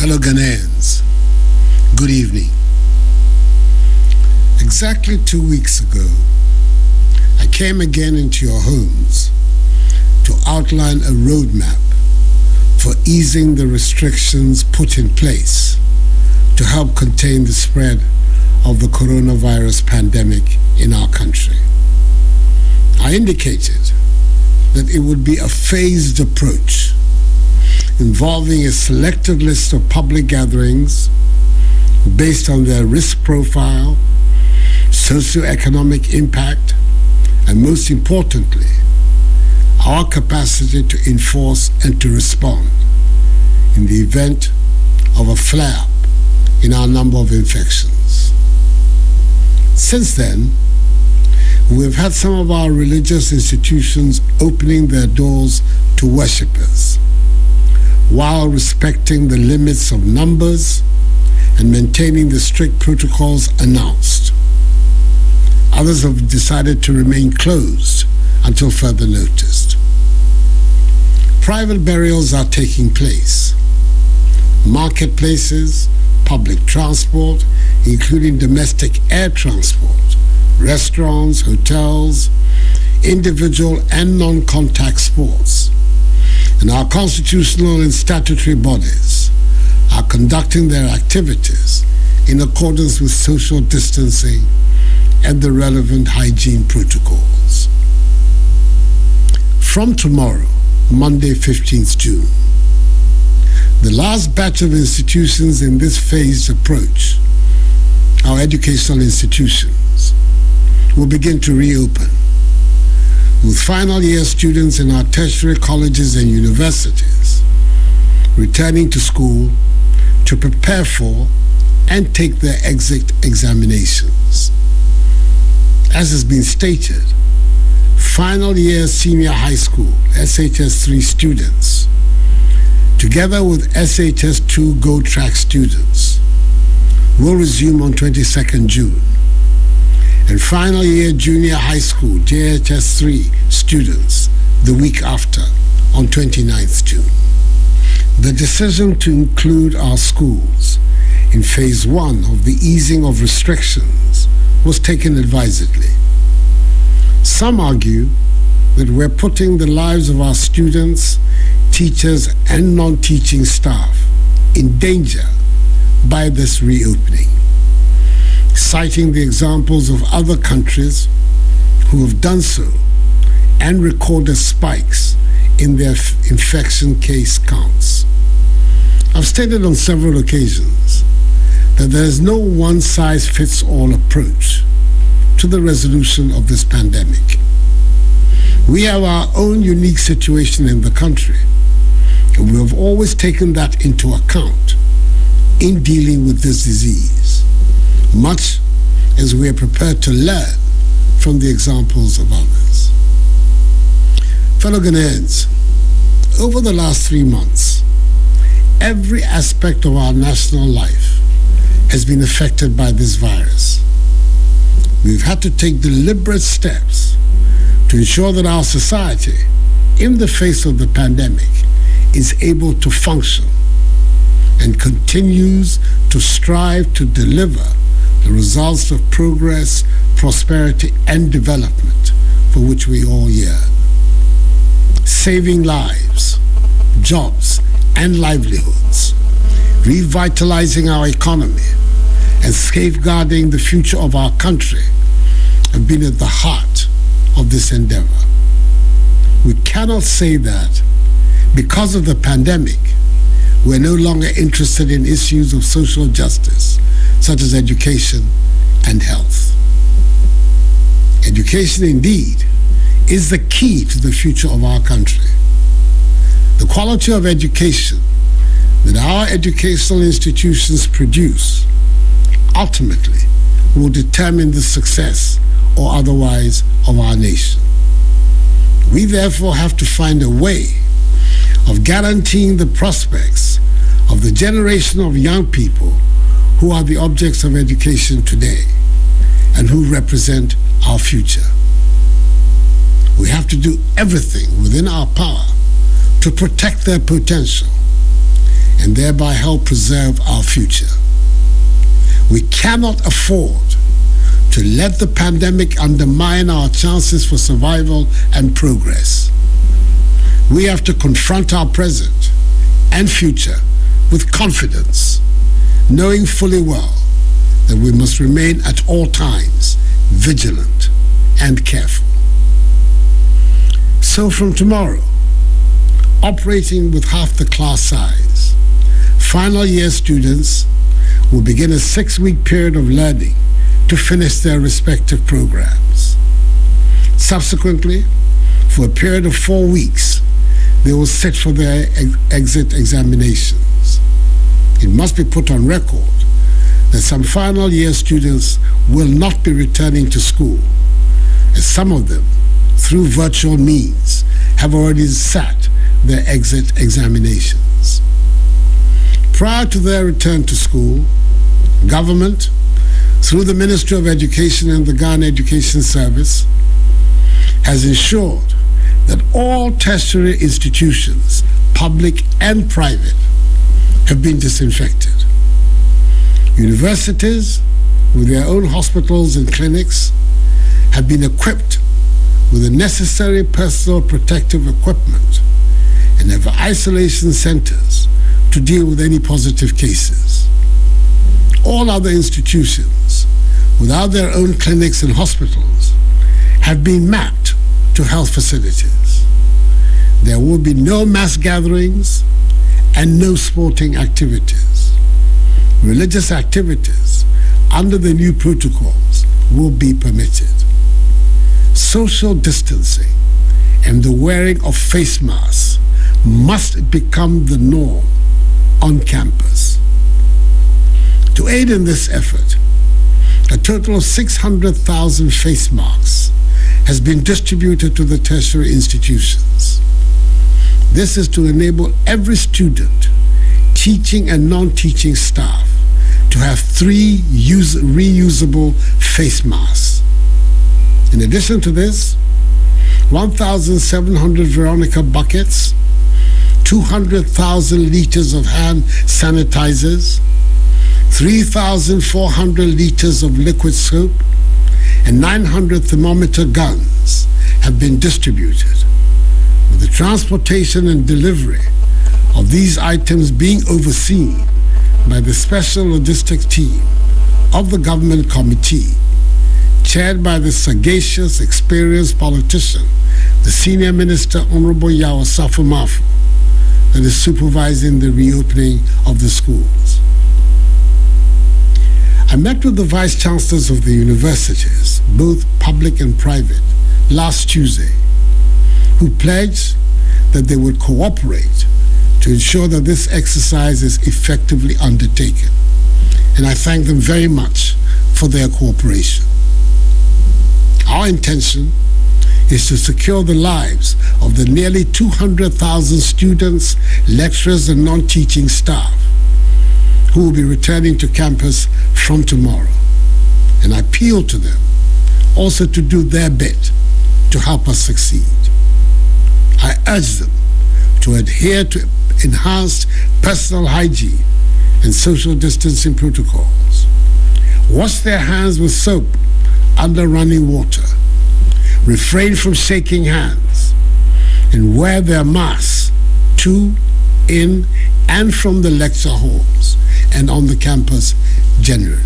Fellow Ghanaians, good evening. Exactly 2 weeks ago, I came again into your homes to outline a roadmap for easing the restrictions put in place to help contain the spread of the coronavirus pandemic in our country. I indicated that it would be a phased approach involving a selected list of public gatherings based on their risk profile, socioeconomic impact, and most importantly, our capacity to enforce and to respond in the event of a flare-up in our number of infections. Since then, we've had some of our religious institutions opening their doors to worshippers while respecting the limits of numbers and maintaining the strict protocols announced. Others have decided to remain closed until further notice. Private burials are taking place. Marketplaces, public transport, including domestic air transport, restaurants, hotels, individual and non-contact sports, and our constitutional and statutory bodies are conducting their activities in accordance with social distancing and the relevant hygiene protocols. From tomorrow, Monday, 15th June, the last batch of institutions in this phased approach, our educational institutions, will begin to reopen, with final year students in our tertiary colleges and universities returning to school to prepare for and take their exit examinations. As has been stated, final year senior high school SHS3 students, together with SHS2 Go Track students, will resume on 22nd June, and final year junior high school JHS3 students the week after on 29th June. The decision to include our schools in phase 1 of the easing of restrictions was taken advisedly. Some argue that we're putting the lives of our students, teachers, and non-teaching staff in danger by this reopening, citing the examples of other countries who have done so and recorded spikes in their infection case counts. I've stated on several occasions that there is no one-size-fits-all approach to the resolution of this pandemic. We have our own unique situation in the country, and we have always taken that into account in dealing with this disease, much as we are prepared to learn from the examples of others. Fellow Ghanaians, over the last 3 months, every aspect of our national life has been affected by this virus. We've had to take deliberate steps to ensure that our society, in the face of the pandemic, is able to function and continues to strive to deliver the results of progress, prosperity, and development for which we all yearn. Saving lives, jobs, and livelihoods, revitalizing our economy, and safeguarding the future of our country have been at the heart of this endeavor. We cannot say that because of the pandemic, we're no longer interested in issues of social justice, such as education and health. Education, indeed, is the key to the future of our country. The quality of education that our educational institutions produce ultimately will determine the success or otherwise of our nation. We therefore have to find a way of guaranteeing the prospects of the generation of young people who are the objects of education today and who represent our future. We have to do everything within our power to protect their potential and thereby help preserve our future. We cannot afford to let the pandemic undermine our chances for survival and progress. We have to confront our present and future with confidence, knowing fully well that we must remain at all times vigilant and careful. So from tomorrow, operating with half the class size, final year students will begin a 6-week period of learning to finish their respective programs. Subsequently, for a period of 4 weeks, they will sit for their exit examinations. It must be put on record that some final year students will not be returning to school, as some of them, through virtual means, have already sat their exit examinations. Prior to their return to school, government, through the Ministry of Education and the Ghana Education Service, has ensured that all tertiary institutions, public and private, have been disinfected. Universities, with their own hospitals and clinics, have been equipped with the necessary personal protective equipment and have isolation centers to deal with any positive cases. All other institutions, without their own clinics and hospitals, have been mapped to health facilities. There will be no mass gatherings and no sporting activities. Religious activities under the new protocols will be permitted. Social distancing and the wearing of face masks must become the norm on campus. To aid in this effort, a total of 600,000 face masks has been distributed to the tertiary institutions. This is to enable every student, teaching and non-teaching staff, to have 3 reusable face masks. In addition to this, 1,700 Veronica buckets, 200,000 liters of hand sanitizers, 3,400 liters of liquid soap, and 900 thermometer guns have been distributed, with the transportation and delivery of these items being overseen by the Special Logistics Team of the Government Committee, chaired by the sagacious, experienced politician, the Senior Minister, Honorable Yao Safo-Mafu, that is supervising the reopening of the schools. I met with the Vice Chancellors of the universities, both public and private, last Tuesday, who pledged that they would cooperate to ensure that this exercise is effectively undertaken. And I thank them very much for their cooperation. Our intention is to secure the lives of the nearly 200,000 students, lecturers, and non-teaching staff who will be returning to campus from tomorrow. And I appeal to them also to do their bit to help us succeed. I urge them to adhere to enhanced personal hygiene and social distancing protocols, wash their hands with soap under running water, refrain from shaking hands, and wear their masks to, in, and from the lecture halls and on the campus generally.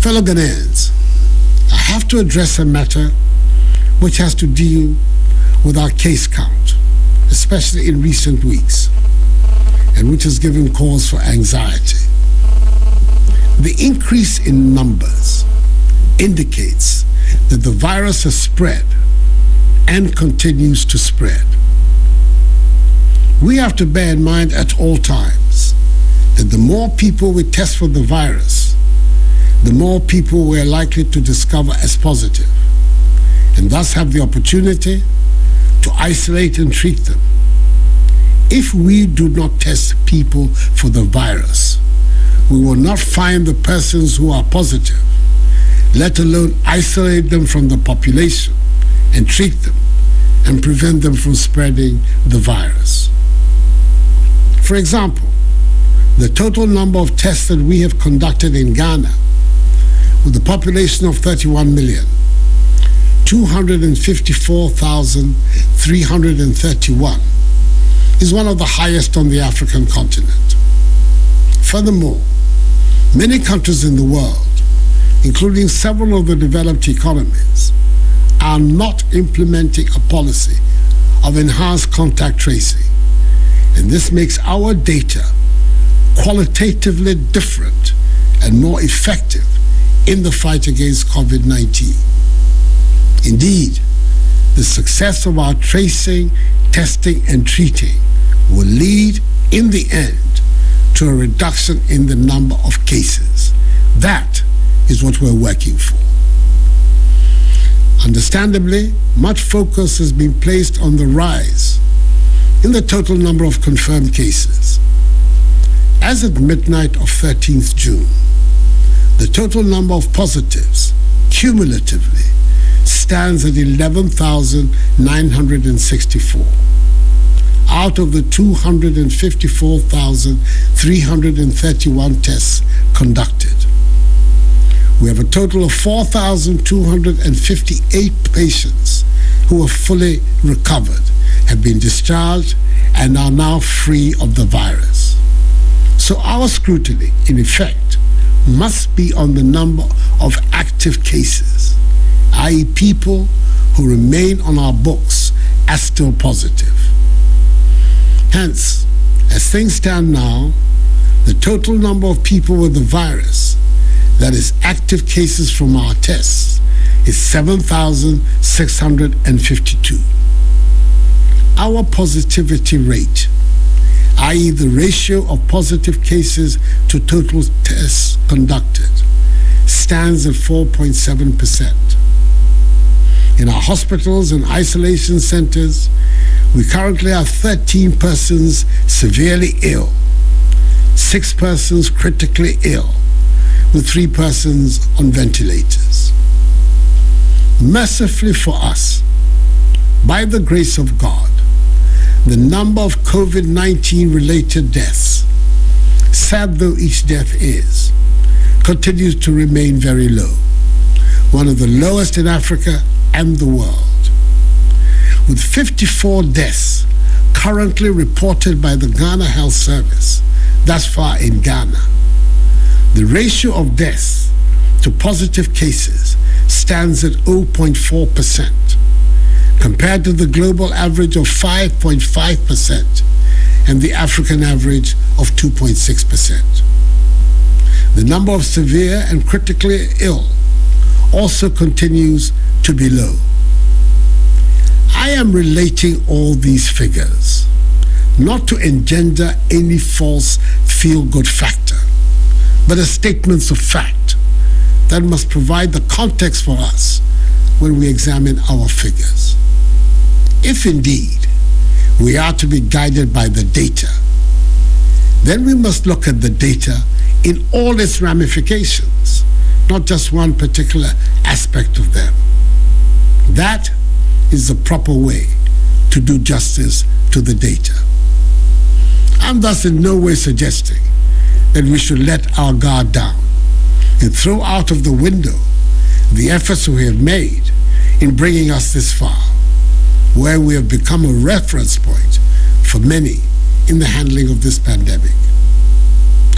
Fellow Ghanaians, I have to address a matter which has to deal with our case count, especially in recent weeks, and which has given cause for anxiety. The increase in numbers indicates that the virus has spread and continues to spread. We have to bear in mind at all times that the more people we test for the virus, the more people we are likely to discover as positive, and thus have the opportunity to isolate and treat them. If we do not test people for the virus, we will not find the persons who are positive, let alone isolate them from the population and treat them and prevent them from spreading the virus. For example, the total number of tests that we have conducted in Ghana, with a population of 31 million, 254,331, is one of the highest on the African continent. Furthermore, many countries in the world, including several of the developed economies, are not implementing a policy of enhanced contact tracing, and this makes our data qualitatively different and more effective in the fight against COVID-19. Indeed, the success of our tracing, testing, and treating will lead, in the end, to a reduction in the number of cases. That is what we're working for. Understandably, much focus has been placed on the rise in the total number of confirmed cases. As at midnight of 13th June, the total number of positives, cumulatively, stands at 11,964. Out of the 254,331 tests conducted, we have a total of 4,258 patients who are fully recovered, have been discharged, and are now free of the virus. So our scrutiny, in effect, must be on the number of active cases, i.e. people who remain on our books as still positive. Hence, as things stand now, the total number of people with the virus, that is active cases from our tests, is 7,652. Our positivity rate, i.e. the ratio of positive cases to total tests conducted, stands at 4.7%. In our hospitals and isolation centers, we currently have 13 persons severely ill, 6 persons critically ill, with 3 persons on ventilators. Mercifully for us, by the grace of God, the number of COVID-19 related deaths, sad though each death is, continues to remain very low, one of the lowest in Africa and the world. With 54 deaths currently reported by the Ghana Health Service thus far in Ghana, the ratio of deaths to positive cases stands at 0.4%, compared to the global average of 5.5% and the African average of 2.6%. The number of severe and critically ill also continues to be low. I am relating all these figures not to engender any false feel-good factor, but as statements of fact that must provide the context for us when we examine our figures. If indeed we are to be guided by the data, then we must look at the data in all its ramifications, not just one particular aspect of them. That is the proper way to do justice to the data. I'm thus in no way suggesting that we should let our guard down and throw out of the window the efforts we have made in bringing us this far, where we have become a reference point for many in the handling of this pandemic.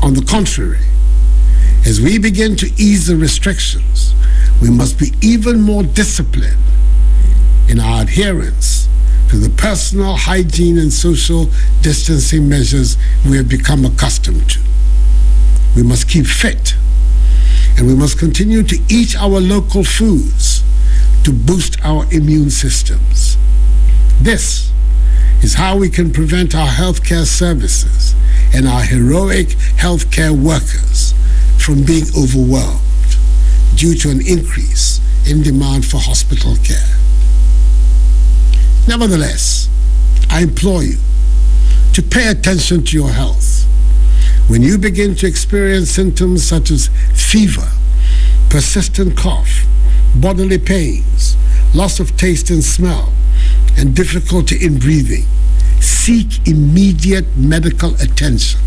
On the contrary, as we begin to ease the restrictions, we must be even more disciplined in our adherence to the personal hygiene and social distancing measures we have become accustomed to. We must keep fit, and we must continue to eat our local foods to boost our immune systems. This is how we can prevent our healthcare services and our heroic healthcare workers from being overwhelmed due to an increase in demand for hospital care. Nevertheless, I implore you to pay attention to your health. When you begin to experience symptoms such as fever, persistent cough, bodily pains, loss of taste and smell, and difficulty in breathing, seek immediate medical attention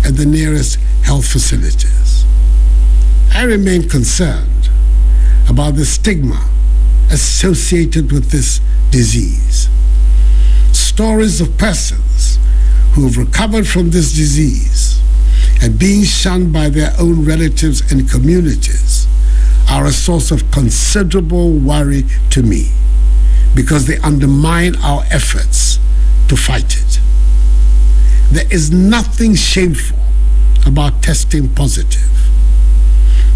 at the nearest health facilities. I remain concerned about the stigma associated with this disease. Stories of persons who have recovered from this disease and being shunned by their own relatives and communities are a source of considerable worry to me because they undermine our efforts to fight it. There is nothing shameful about testing positive.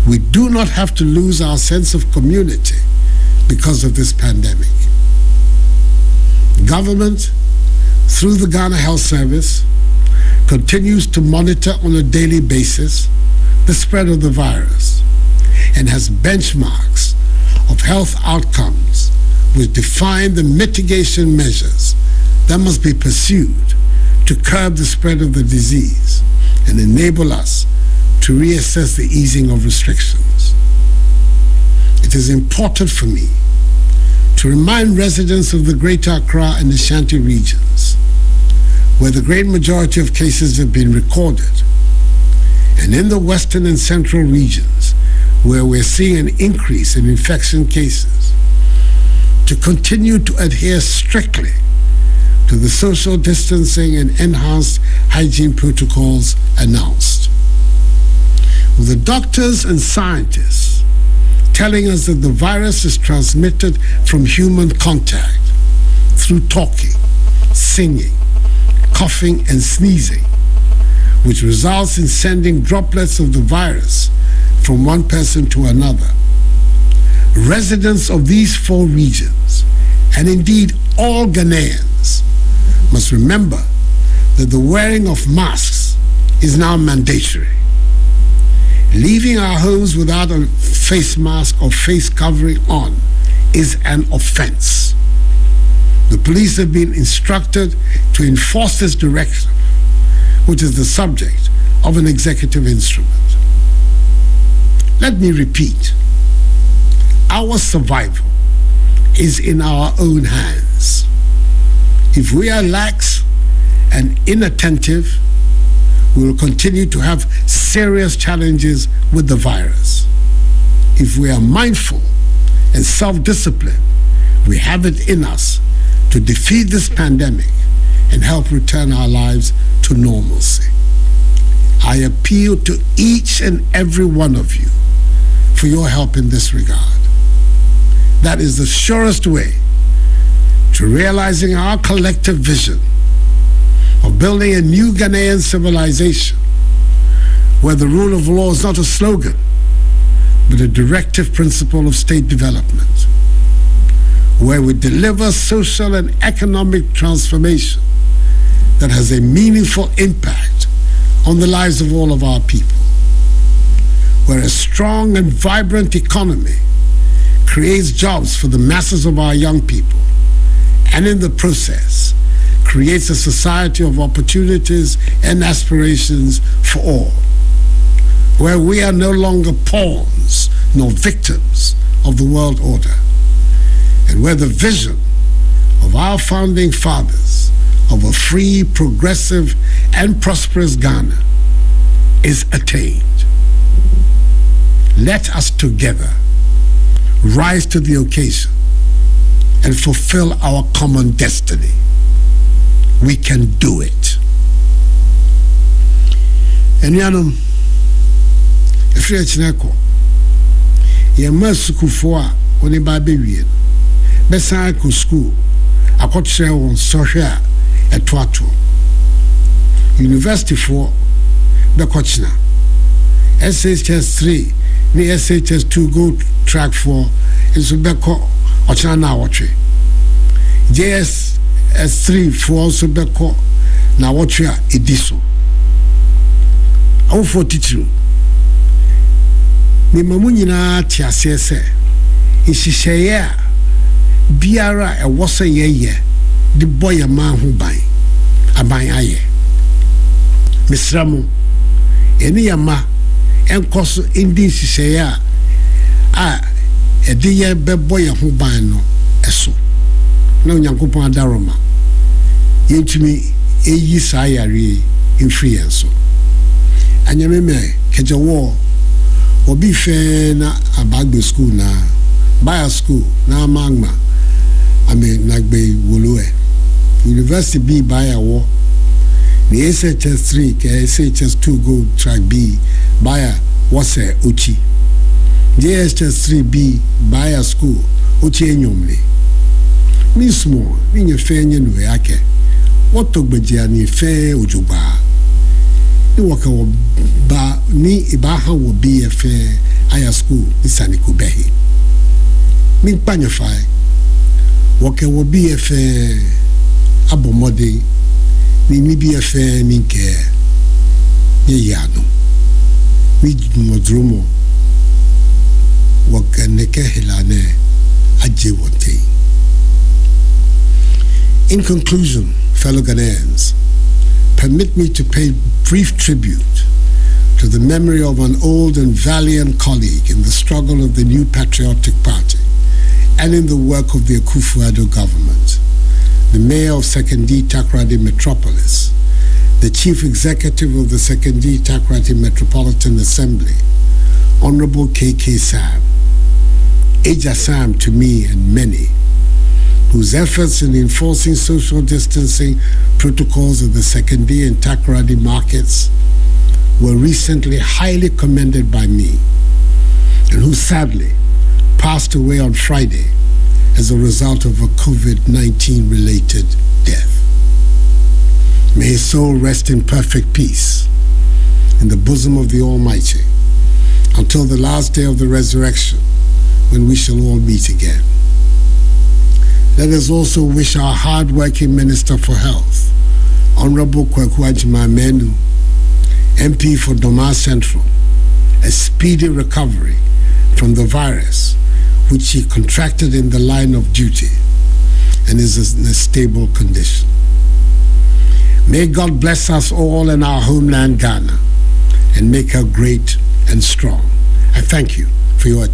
We do not have to lose our sense of community because of this pandemic. Government, through the Ghana Health Service, continues to monitor on a daily basis the spread of the virus and has benchmarks of health outcomes which define the mitigation measures that must be pursued to curb the spread of the disease and enable us to reassess the easing of restrictions. It is important for me to remind residents of the Greater Accra and Ashanti regions, where the great majority of cases have been recorded, and in the western and central regions, where we're seeing an increase in infection cases, to continue to adhere strictly to the social distancing and enhanced hygiene protocols announced. With the doctors and scientists telling us that the virus is transmitted from human contact through talking, singing, coughing, and sneezing, which results in sending droplets of the virus from one person to another. Residents of these 4 regions, and indeed all Ghanaians, must remember that the wearing of masks is now mandatory. Leaving our homes without a face mask or face covering on is an offense. The police have been instructed to enforce this directive, which is the subject of an executive instrument. Let me repeat, our survival is in our own hands. If we are lax and inattentive, we will continue to have serious challenges with the virus. If we are mindful and self-disciplined, we have it in us to defeat this pandemic and help return our lives to normalcy. I appeal to each and every one of you for your help in this regard. That is the surest way to realizing our collective vision of building a new Ghanaian civilization where the rule of law is not a slogan, but a directive principle of state development, where we deliver social and economic transformation that has a meaningful impact on the lives of all of our people, where a strong and vibrant economy creates jobs for the masses of our young people, and in the process creates a society of opportunities and aspirations for all, where we are no longer pawns nor victims of the world order, and where the vision of our founding fathers of a free, progressive, and prosperous Ghana is attained. Let us together rise to the occasion and fulfill our common destiny. We can do it. Enuanom, efiri achinako, yema sukufo a oni ba bewie, besan ko school, akotre won sohwe a etoato. University for bekochina. SHS 3 ni SHS 2 go track 4 is beko ochina na awotwe. JS 3 for also beko na awotwe a ediso. Awu for teacher. Ni mamu nyina tiase se ihihye a biara e wose yeye de boy ma ho ban aban aye misramu eni yama enkoso indi ihihye a ediye bebo ye ho ban no eso na onyankopon adaroma yentumi eyi saa yare mfiri yɛn so. Anyameme kejawo obi fe na abagbe school na Bayer school na magma nagbe woloe university B Bayer wo the SHS 3 ke SHS 2 go track B Bayer was Uchi JHS 3 B Bayer school Uchi enyomle mismo ninye fe nye no yake wotogbeje ani fe ojuba ni waka wo ba ni ibaha wo bi fe high school isani ko behi mi panyefai waka wo bi fe abomode ni bi fe ni nke ye yano mi modromo waka neke helane aje wote. In conclusion, fellow Ghanaians, permit me to pay brief tribute to the memory of an old and valiant colleague in the struggle of the new patriotic party and in the work of the Akufo Addo government, the mayor of Sekondi Takoradi Metropolis, the chief executive of the Sekondi Takoradi Metropolitan Assembly, Honorable KK Sam, Eja Sam to me and many, whose efforts in enforcing social distancing protocols of the Sekondi and Takoradi markets were recently highly commended by me, and who sadly passed away on Friday as a result of a COVID-19 related death. May his soul rest in perfect peace in the bosom of the Almighty until the last day of the resurrection, when we shall all meet again. Let us also wish our hard-working Minister for Health, Honorable Kwaku Agyeman-Manu, MP for Doma Central, a speedy recovery from the virus which he contracted in the line of duty and is in a stable condition. May God bless us all in our homeland Ghana and make her great and strong. I thank you for your attention.